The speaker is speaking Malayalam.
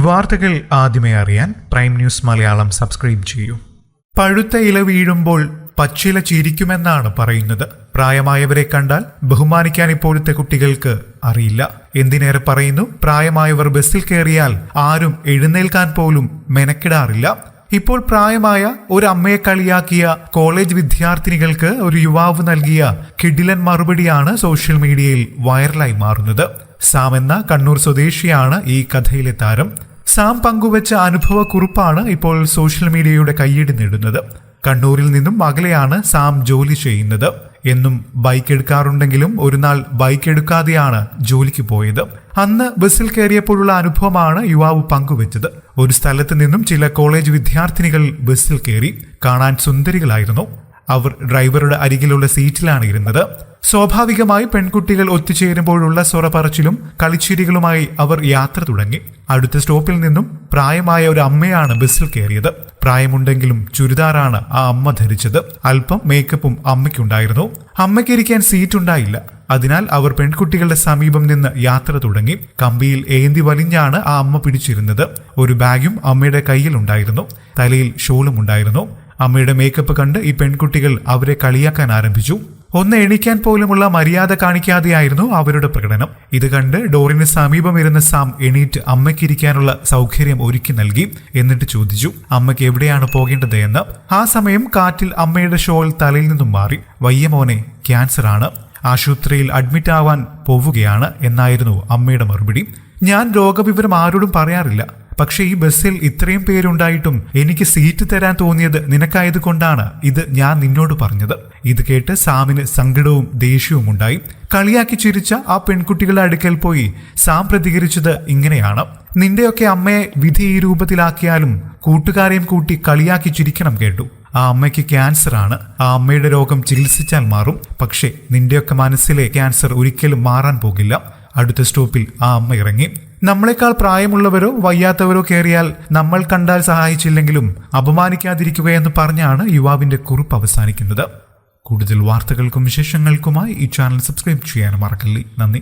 വാർത്തകൾ ആദ്യമേ അറിയാൻ പ്രൈം ന്യൂസ് മലയാളം സബ്സ്ക്രൈബ് ചെയ്യൂ. പഴുത്ത ഇല വീഴുമ്പോൾ പച്ചില ചിരിക്കുമെന്നാണ് പറയുന്നത്. പ്രായമായവരെ കണ്ടാൽ ബഹുമാനിക്കാൻ ഇപ്പോഴത്തെ കുട്ടികൾക്ക് അറിയില്ല. എന്തിനേറെ പറയുന്നു, പ്രായമായവർ ബസ്സിൽ കയറിയാൽ ആരും എഴുന്നേൽക്കാൻ പോലും മെനക്കിടാറില്ല. ഇപ്പോൾ പ്രായമായ ഒരു അമ്മയെ കളിയാക്കിയ കോളേജ് വിദ്യാർത്ഥിനികൾക്ക് ഒരു യുവാവ് നൽകിയ കിടിലൻ മറുപടിയാണ് സോഷ്യൽ മീഡിയയിൽ വൈറലായി മാറുന്നത്. സാം എന്ന കണ്ണൂർ സ്വദേശിയാണ് ഈ കഥയിലെ താരം. സാം പങ്കുവച്ച അനുഭവക്കുറിപ്പാണ് ഇപ്പോൾ സോഷ്യൽ മീഡിയയുടെ കയ്യടി നേടുന്നത്. കണ്ണൂരിൽ നിന്നും അകലെയാണ് സാം ജോലി ചെയ്യുന്നത്. എന്നും ബൈക്ക് എടുക്കാറുണ്ടെങ്കിലും ഒരു നാൾ ബൈക്ക് എടുക്കാതെയാണ് ജോലിക്ക് പോയത്. അന്ന് ബസ്സിൽ കയറിയപ്പോഴുള്ള അനുഭവമാണ് യുവാവ് പങ്കുവച്ചത്. ഒരു സ്ഥലത്ത് നിന്നും ചില കോളേജ് വിദ്യാർത്ഥിനികൾ ബസ്സിൽ കയറി. കാണാൻ സുന്ദരികളായിരുന്നു. അവർ ഡ്രൈവറുടെ അരികിലുള്ള സീറ്റിലാണ് ഇരുന്നത്. സ്വാഭാവികമായി പെൺകുട്ടികൾ ഒത്തുചേരുമ്പോഴുള്ള സ്വറപറച്ചിലും കളിച്ചിരികളുമായി അവർ യാത്ര തുടങ്ങി. അടുത്ത സ്റ്റോപ്പിൽ നിന്നും പ്രായമായ ഒരു അമ്മയാണ് ബസ്സിൽ കയറിയത്. പ്രായമുണ്ടെങ്കിലും ചുരിദാറാണ് ആ അമ്മ ധരിച്ചത്. അല്പം മേക്കപ്പും അമ്മയ്ക്കുണ്ടായിരുന്നു. അമ്മയ്ക്ക് ഇരിക്കാൻ സീറ്റ് ഉണ്ടായില്ല. അതിനാൽ അവർ പെൺകുട്ടികളുടെ സമീപം നിന്ന് യാത്ര തുടങ്ങി. കമ്പിയിൽ ഏന്തി വലിഞ്ഞാണ് ആ അമ്മ പിടിച്ചിരുന്നത്. ഒരു ബാഗും അമ്മയുടെ കയ്യിൽ ഉണ്ടായിരുന്നു. തലയിൽ ഷോളും ഉണ്ടായിരുന്നു. അമ്മയുടെ മേക്കപ്പ് കണ്ട് ഈ പെൺകുട്ടികൾ അവരെ കളിയാക്കാൻ ആരംഭിച്ചു. ഒന്ന് എണീക്കാൻ പോലുമുള്ള മര്യാദ കാണിക്കാതെയായിരുന്നു അവരുടെ പ്രകടനം. ഇത് കണ്ട് ഡോറിന് സമീപം ഇരുന്ന സാം എണീറ്റ് അമ്മയ്ക്കിരിക്കാനുള്ള സൗകര്യം ഒരുക്കി നൽകി. എന്നിട്ട് ചോദിച്ചു അമ്മയ്ക്ക് എവിടെയാണ് പോകേണ്ടത് എന്ന്. ആ സമയം കാറ്റിൽ അമ്മയുടെ ഷോൾ തലയിൽ നിന്നും മാറി. വയ്യ മോനെ, ക്യാൻസർ ആണ്, ആശുപത്രിയിൽ അഡ്മിറ്റ് ആവാൻ പോവുകയാണ് എന്നായിരുന്നു അമ്മയുടെ മറുപടി. ഞാൻ രോഗവിവരം ആരോടും പറയാറില്ല. പക്ഷെ ഈ ബസ്സിൽ ഇത്രയും പേരുണ്ടായിട്ടും എനിക്ക് സീറ്റ് തരാൻ തോന്നിയത് നിനക്കായത് കൊണ്ടാണ് ഇത് ഞാൻ നിന്നോട് പറഞ്ഞത്. ഇത് കേട്ട് സാമിന് സങ്കടവും ദേഷ്യവും ഉണ്ടായി. കളിയാക്കി ചിരിച്ച ആ പെൺകുട്ടികളുടെ അടുക്കൽ പോയി സാം പ്രതികരിച്ചത് ഇങ്ങനെയാണ്: നിന്റെയൊക്കെ അമ്മയെ വിധി ഈ രൂപത്തിലാക്കിയാലും കൂട്ടുകാരെയും കൂട്ടി കളിയാക്കി ചിരിക്കണം കേട്ടു. ആ അമ്മയ്ക്ക് ക്യാൻസർ ആണ്. ആ അമ്മയുടെ രോഗം ചികിത്സിച്ചാൽ മാറും. പക്ഷേ നിന്റെയൊക്കെ മനസ്സിലെ ക്യാൻസർ ഒരിക്കലും മാറാൻ പോകില്ല. അടുത്ത സ്റ്റോപ്പിൽ ആ അമ്മ ഇറങ്ങി. നമ്മളെക്കാൾ പ്രായമുള്ളവരോ വയ്യാത്തവരോ കയറിയാൽ നമ്മൾ കണ്ടാൽ സഹായിച്ചില്ലെങ്കിലും അപമാനിക്കാതിരിക്കുകയെന്ന് പറഞ്ഞാണ് യുവാവിന്റെ കുറിപ്പ് അവസാനിക്കുന്നത്. കൂടുതൽ വാർത്തകൾക്കും വിശേഷങ്ങൾക്കുമായി ഈ ചാനൽ സബ്സ്ക്രൈബ് ചെയ്യാൻ മറക്കല്ലേ. നന്ദി.